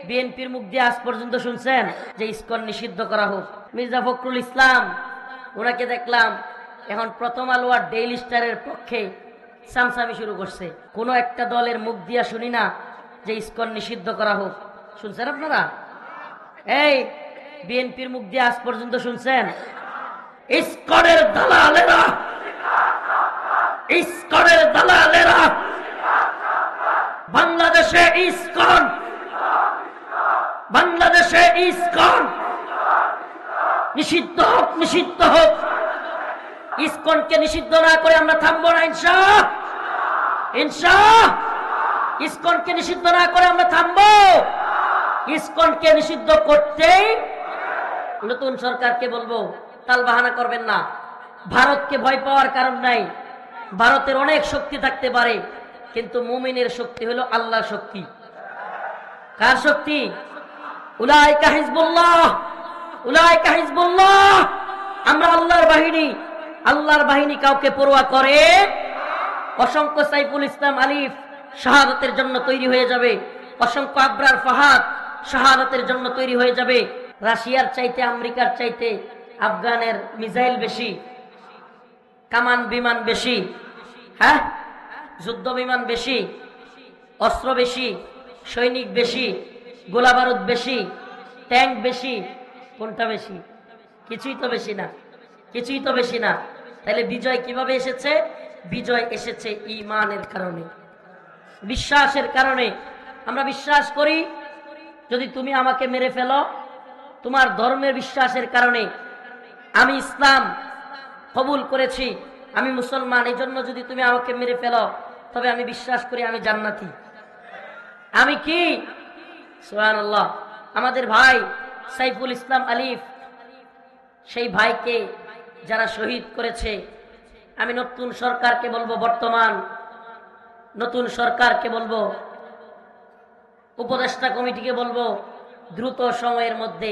বিএনপির মুখ দিয়ে আজ পর্যন্ত শুনছেন যে ইসকন নিষিদ্ধ করা হোক? মির্জা ফখরুল ইসলাম, ওনাকে দেখলাম এখন প্রথম আলো আর ডেইলি স্টারের পক্ষে সামসামি শুরু করছে। কোন একটা দলের মুখ দিয়া শুনি না যে ইসকন নিষিদ্ধ করা হোক। শুনছেন আপনারা? এই বিএনপির মুখ দিয়ে আজ পর্যন্ত শুনছেন ইসকনের দালালেরা, ইসকনের দালালেরা বাংলাদেশে ইসকন, বাংলাদেশে ইসকন নিষিদ্ধ হোক, নিষিদ্ধ হোক। ইসকনকে নিষিদ্ধ না করে আমরা থামবো না ইনশাআল্লাহ, ইনশাআল্লাহ। ইসকনকে নিষিদ্ধ না করে আমরা থামবো। ইসকনকে নিষিদ্ধ করতেই নতুন সরকারকে বলবো তালবাহানা করবেন না। ভারতকে ভয় পাওয়ার কারণ নাই। ভারতের অনেক শক্তি থাকতে পারে, কিন্তু মুমিনের শক্তি হলো আল্লাহর শক্তি। কার শক্তি? উলাইকা হিজবুল্লাহ, উলাইকা হিজবুল্লাহ। আমরা আল্লাহর বাহিনী। আল্লাহর বাহিনী কাউকে পরোয়া করে? অসংখ্য সাইফুল ইসলাম আলিফ শাহাদাতের জন্য তৈরি হয়ে যাবে, অসংখ্য আবরার ফাহাদ শাহাদাতের জন্য তৈরি হয়ে যাবে। রাশিয়ার চাইতে, আমেরিকার চাইতে আফগানের মিসাইল বেশি, কামান বিমান বেশি, হ্যাঁ, যুদ্ধ বিমান বেশি, অস্ত্র বেশি, সৈনিক বেশি, গোলা বারুদ বেশি, ট্যাঙ্ক বেশি। কোনটা বেশি? কিছুই তো বেশি না, কিছুই তো বেশি না। তাহলে বিজয় কিভাবে এসেছে? বিজয় এসেছে ঈমানের কারণে, বিশ্বাসের কারণে। আমরা বিশ্বাস করি যদি তুমি আমাকে মেরে ফেলো, তোমার ধর্মের বিশ্বাসের কারণে, আমি ইসলাম কবুল করেছি, আমি মুসলমান, এই জন্য যদি তুমি আমাকে মেরে ফেলো, তবে আমি বিশ্বাস করি আমি জান্নাতি। আমি কি? সুবহানাল্লাহ। আমাদের ভাই সাইফুল ইসলাম আলিফ, সেই ভাইকে যারা শহীদ করেছে, আমি নতুন সরকারকে বলবো, বর্তমান নতুন সরকারকে বলবো, উপদেষ্টা কমিটিকে বলবো, দ্রুত সময়ের মধ্যে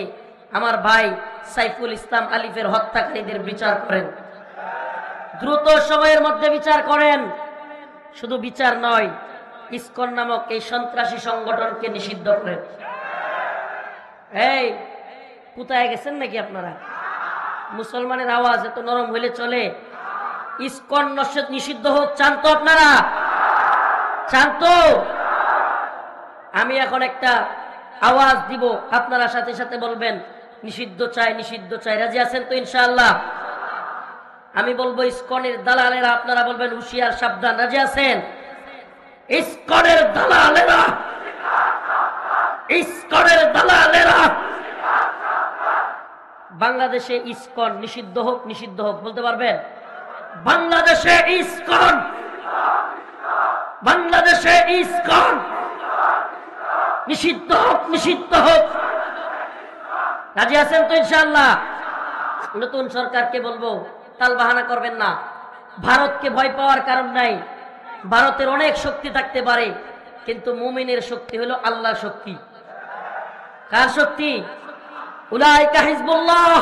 আমার ভাই সাইফুল ইসলাম আলিফের হত্যাকারীদের বিচার করেন। দ্রুত সময়ের মধ্যে বিচার করেন। শুধু বিচার নয়, ইসকন নামক এই সন্ত্রাসী সংগঠনকে নিষিদ্ধ করেন। এই কোথায় গেছেন নাকি আপনারা? মুসলমানের আওয়াজ এত নরম হইলে চলে? ইসকন নিষিদ্ধ হোক চান তো আপনারা? চান তো? আমি এখন একটা আওয়াজ দিব, আপনারা সাথে সাথে বলবেন নিষিদ্ধ চাই, নিষিদ্ধ চাই। রাজি আছেন তো ইনশাআল্লাহ? আমি বলবো ইসকনের দালালেরা, আপনারা বলবেন হুঁশিয়ার, সাবধান। রাজি আছেন? ইসকনের দালালেরা, ইসকনের দালালেরা বাংলাদেশে ইসকন নিষিদ্ধ হোক, নিষিদ্ধ হোক। বলতে পারবেন? বাংলাদেশে ইসকন, বাংলাদেশে ইসকন নিষিদ্ধ হোক, নিষিদ্ধ হোক। রাজি আছেন তো ইনশাআল্লাহ? নতুন সরকারকে বলবো তালবাহানা করবেন না। ভারতকে ভয় পাওয়ার কারণ নাই। ভারতের অনেক শক্তি থাকতে পারে, কিন্তু মুমিনের শক্তি হলো আল্লাহর শক্তি। কার শক্তি? উলাইকা হিজবুল্লাহ,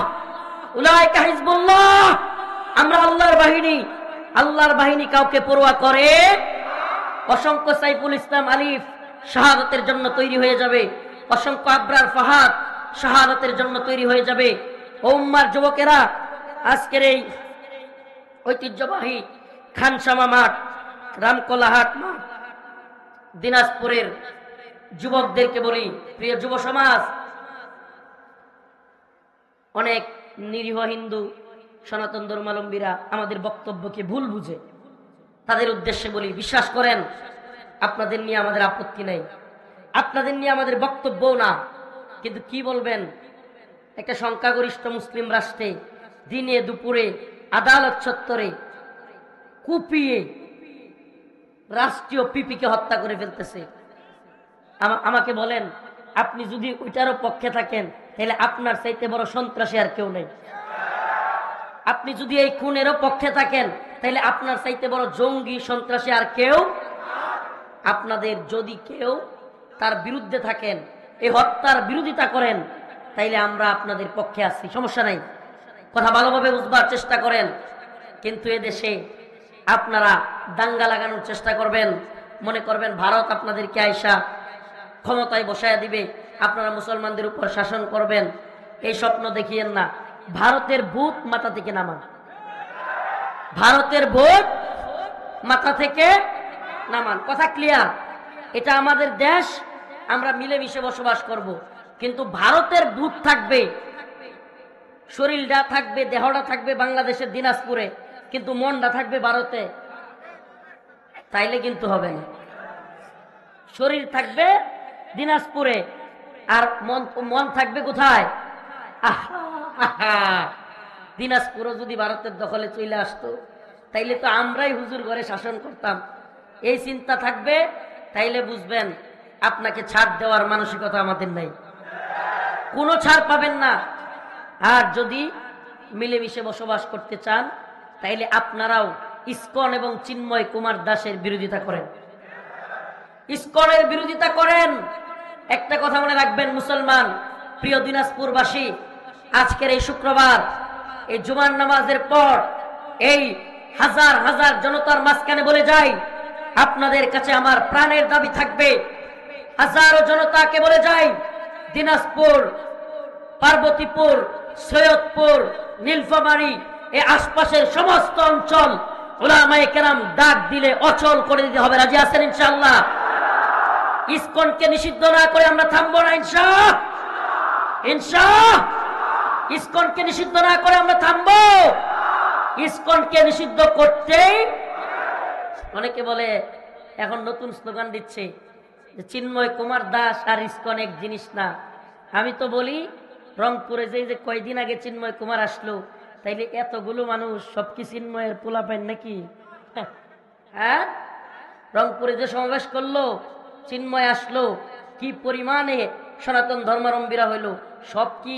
উলাইকা হিজবুল্লাহ। আমরা আল্লাহর বাহিনী। আল্লাহর বাহিনী কাউকে পরোয়া করে? অসংখ্য সাইফুল ইসলাম আলিফ শাহাদাতের জন্য তৈরি হয়ে যাবে, অসংখ্য আবরার ফাহাদ শাহাদাতের জন্য তৈরি হয়ে যাবে। ও উম্মার যুবকেরা, আজকের এই ঐতিহ্যবাহী খানসামা মাঠ, রামকলাহাট মাঠ, দিনাজপুরের যুবকদেরকে বলি, প্রিয় যুব সমাজ, অনেক নিরীহ হিন্দু সনাতন ধর্মাবলম্বীরা আমাদের বক্তব্যকে ভুল বুঝে। তাদের উদ্দেশ্যে বলি, বিশ্বাস করেন আপনাদের নিয়ে আমাদের আপত্তি নাই, আপনাদের নিয়ে আমাদের বক্তব্যও না, কিন্তু কি বলবেন, একটা সংখ্যাগরিষ্ঠ মুসলিম রাষ্ট্রে দিনে দুপুরে আদালত চত্বরে কুপিয়ে রাষ্ট্রীয় পিপিকে হত্যা করে ফেলতেছে। আমাকে বলেন, আপনি যদি ওইটারও পক্ষে থাকেন, তাহলে আপনার চাইতে বড় সন্ত্রাসী আর কেউ নেই। আপনি যদি এই খুনেরও পক্ষে থাকেন, তাহলে আপনার চাইতে বড় জঙ্গি সন্ত্রাসী আর কেউ। আপনাদের যদি কেউ তার বিরুদ্ধে থাকেন, এই হত্যার বিরোধিতা করেন, তাইলে আমরা আপনাদের পক্ষে আছি, সমস্যা নাই। কথা ভালোভাবে বুঝবার চেষ্টা করেন। কিন্তু এদেশে আপনারা দাঙ্গা লাগানোর চেষ্টা করবেন, মনে করবেন ভারত আপনাদেরকে আইসা ক্ষমতায় বসায় দিবে, আপনারা মুসলমানদের উপর শাসন করবেন, এই স্বপ্ন দেখিয়েন না। ভারতের ভূত মাথা থেকে নামান, ভারতের ভূত মাথা থেকে নামান। কথা ক্লিয়ার? এটা আমাদের দেশ, আমরা মিলেমিশে বসবাস করব, কিন্তু ভারতের ভূত থাকবে, শরীরটা থাকবে, দেহটা থাকবে বাংলাদেশের দিনাজপুরে, কিন্তু মনটা থাকবে ভারতে, তাইলে কিন্তু হবে না। শরীর থাকবে দিনাজপুরে আর মন থাকবে কোথায়? দিনাজপুরও যদি ভারতের দখলে চলে আসতো তাইলে তো আমরাই হুজুর ঘরে শাসন করতাম। এই চিন্তা থাকবে, তাইলে বুঝবেন আপনাকে ছাড় দেওয়ার মানসিকতা আমাদের নাই, কোনো ছাড় পাবেন না। আর যদি মিলেমিশে বসবাস করতে চান তাইলে আপনারাও ইসকন এবং চিন্ময় কুমার দাসের বিরোধিতা করেন, ইসকনের বিরোধিতা করেন। একটা কথা মনে রাখবেন মুসলমান, প্রিয় দিনাজপুরবাসী, আজকের এই শুক্রবার, এই জুমার নামাজের পর এই হাজার হাজার জনতার মাঝখানে বলে যাই, আপনাদের কাছে আমার প্রাণের দাবি থাকবে, হাজারো জনতাকে বলে যাই, দিনাজপুর, পার্বতীপুর, সৈয়দপুর, নীলফামারী, এই আশপাশের সমস্ত অঞ্চল উলামায়ে কেরাম ডাক দিলে অচল করে দিতে হবে। রাজি আছেন ইনশাআল্লাহ? ইসকনকে নিষিদ্ধ না করে আমরা থামবো না ইনশাআল্লাহ, ইনশাআল্লাহ। ইসকনকে নিষিদ্ধ না করে আমরা থামবো, ইসকনকে নিষিদ্ধ করতেই। অনেকে বলে এখন নতুন স্লোগান দিচ্ছে যে চিন্ময় কুমার দাস আর ইসকন এক জিনিস না। আমি তো বলি রংপুরে যে কয়দিন আগে চিন্ময় কুমার আসলো, তাইলে এতগুলো মানুষ সব কি চিন্ময়ের পোলা পাইন নাকি? হ্যাঁ, রংপুরে যে সমাবেশ করলো, চিন্ময় আসলো, কি পরিমাণে সনাতন ধর্মাবলম্বীরা হইল, সব কি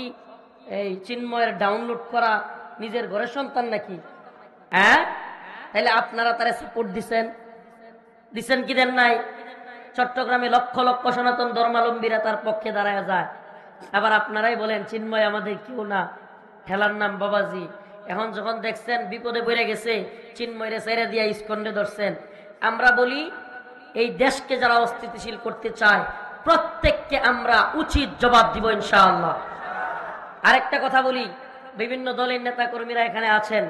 এই চিন্ময়ের ডাউনলোড করা নিজের ঘরের সন্তান নাকি? হ্যাঁ, তাইলে আপনারা তারা সাপোর্ট দিচ্ছেন কি দেন নাই? চট্টগ্রামে লক্ষ লক্ষ সনাতন ধর্মাবলম্বীরা তার পক্ষে দাঁড়ায় যায়, আবার আপনারাই বলেন চিন্ময় আমাদের কেউ না, ঠেলার নাম বাবাজি। এখন যখন দেখছেন বিপদে পড়ে গেছে, চিন্ময়রে ছেড়ে দিয়া ইসকন্ডে ধরছেন। আমরা বলি এই দেশকে যারা অস্থিতিশীল করতে চায় প্রত্যেককে আমরা উচিত জবাব দিব ইনশাআল্লাহ। আরেকটা কথা বলি, বিভিন্ন দলের নেতা কর্মীরা এখানে আছেন,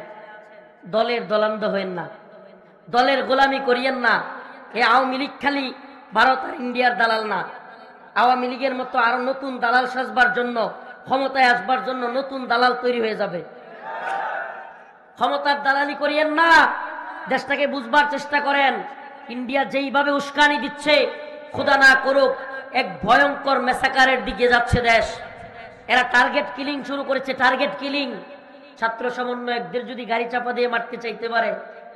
দলের দলান্ধ হইেন না, দলের গোলামি করিয়েন না। এই আওয়ামী লীগ খালি ভারত আর ইন্ডিয়ার দালাল না, আওয়ামী লীগের মতো আরো নতুন দালাল সাজবার জন্য, ক্ষমতায় আসবার জন্য নতুন দালাল তৈরি হয়ে যাবে। ক্ষমতার দালালি করিয়েন না, দেশটাকে বুঝবার চেষ্টা করেন। ইন্ডিয়া যেইভাবে উস্কানি দিচ্ছে, খোদা না করুক এক ভয়ঙ্কর মেসাকারের দিকে যাচ্ছে দেশ। এরা টার্গেট কিলিং শুরু করেছে, টার্গেট কিলিং। ছাত্র সমন্বয়কদের যদি গাড়ি চাপা দিয়ে মারতে চাইতে পারে,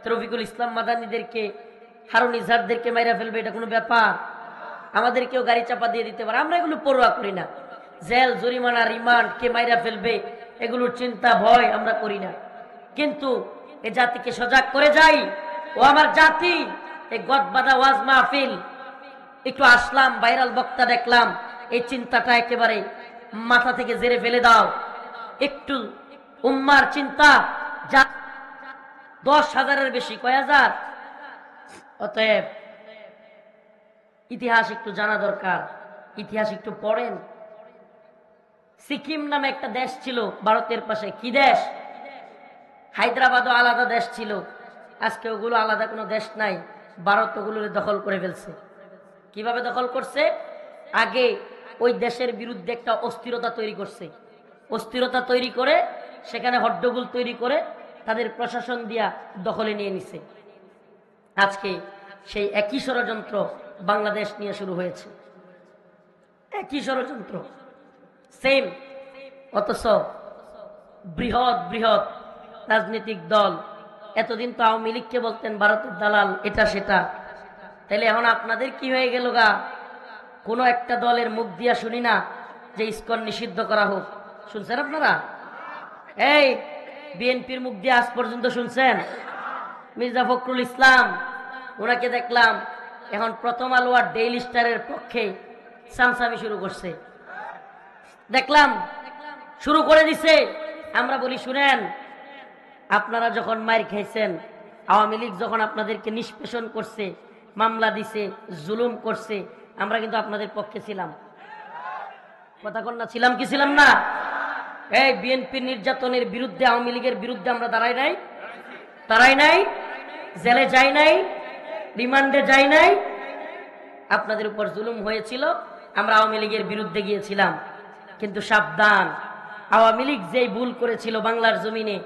রফিকুল ইসলাম মাদানীদেরকে, হারুন ইজহারদেরকে মাইরা ফেলবে, এটা কোনো ব্যাপার? আমাদেরকেও গাড়ি চাপা দিয়ে দিতে পারে, আমরা এগুলো পরোয়া করি না। জেল, জরিমানা, রিমান্ড, কে মাইরা ফেলবে এগুলোর চিন্তা ভয় আমরা করি না। কিন্তু এ জাতিকে সজাগ করে যাই, ও আমার জাতি, এই গদবাদা ওয়াজ মাহফিল, একটু আসলাম, ভাইরাল বক্তা দেখলাম, এই চিন্তাটা একেবারে মাথা থেকে জেরে ফেলে দাও। একটু উম্মার চিন্তা, যা 10,000-এর বেশি, কয় হাজার? অতএব ইতিহাস একটু জানা দরকার, ইতিহাস একটু পড়েন। সিকিম নামে একটা দেশ ছিল ভারতের পাশে, কি দেশ? হায়দ্রাবাদও আলাদা দেশ ছিল, আজকে ওগুলো আলাদা কোনো দেশ নাই, ভারত ওগুলোর দখল করে ফেলছে। কিভাবে দখল করছে? আগে ওই দেশের বিরুদ্ধে একটা অস্থিরতা তৈরি করছে, অস্থিরতা তৈরি করে সেখানে হট্টগোল তৈরি করে তাদের প্রশাসন দিয়া দখলে নিয়ে নিছে। আজকে সেই একই ষড়যন্ত্র বাংলাদেশ নিয়ে শুরু হয়েছে, একই ষড়যন্ত্র, সেম। অথচ বৃহৎ বৃহৎ রাজনৈতিক দল, এতদিন তো আওয়ামী লীগকে বলতেন ভারতের দালাল, এটা সেটা, তাহলে এখন আপনাদের কি হয়ে গেল গা? কোনো একটা দলের মুখ দিয়া শুনি না যে ইসকন নিষিদ্ধ করা হোক। শুনছেন আপনারা? এই বিএনপির মুখ দিয়ে আজ পর্যন্ত শুনছেন? মির্জা ফখরুল ইসলাম, ওনাকে দেখলাম এখন প্রথম আলো আর ডেইলি স্টারের পক্ষে সামসামি শুরু করছে, দেখলাম শুরু করে দিছে। আমরা বলি শুনেন, আপনারা যখন মার খাইছেন, আওয়ামী লীগ যখন আপনাদেরকে নিষ্পেষণ করছে, মামলা দিছে, জুলুম করছে, আমরা কিন্তু আপনাদের পক্ষে ছিলাম। কথা কন না, ছিলাম কি ছিলাম না? এই বিএনপির নির্যাতনের বিরুদ্ধে, আওয়ামী লীগের বিরুদ্ধে আমরা দাঁড়াই নাই, জেলে যাই নাই, রিমান্ডে যাই নাই। আপনাদের উপর জুলুম হয়েছিল, আমরা আওয়ামী লীগের বিরুদ্ধে গিয়েছিলাম। কিন্তু সাবধান, আওয়ামী লীগ যেই ভুল করেছিল বাংলার জমিনে,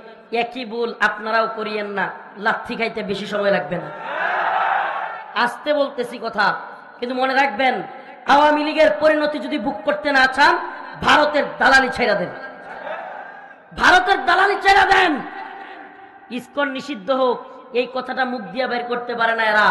একই ভুল আপনারাও করিয়েন না। লাথি খাইতে বেশি সময় লাগবে না। আস্তে বলতেছি কথা, কিন্তু মনে রাখবেন, আওয়ামী লীগের পরিণতি যদি বুক করতে না চান, ভারতের দালালি ছেড়ে দেন, ভারতের দালালি ছেড়ে দেন। ইসকন নিষিদ্ধ হোক, এই কথাটা মুখ দিয়ে বের করতে পারে না এরা।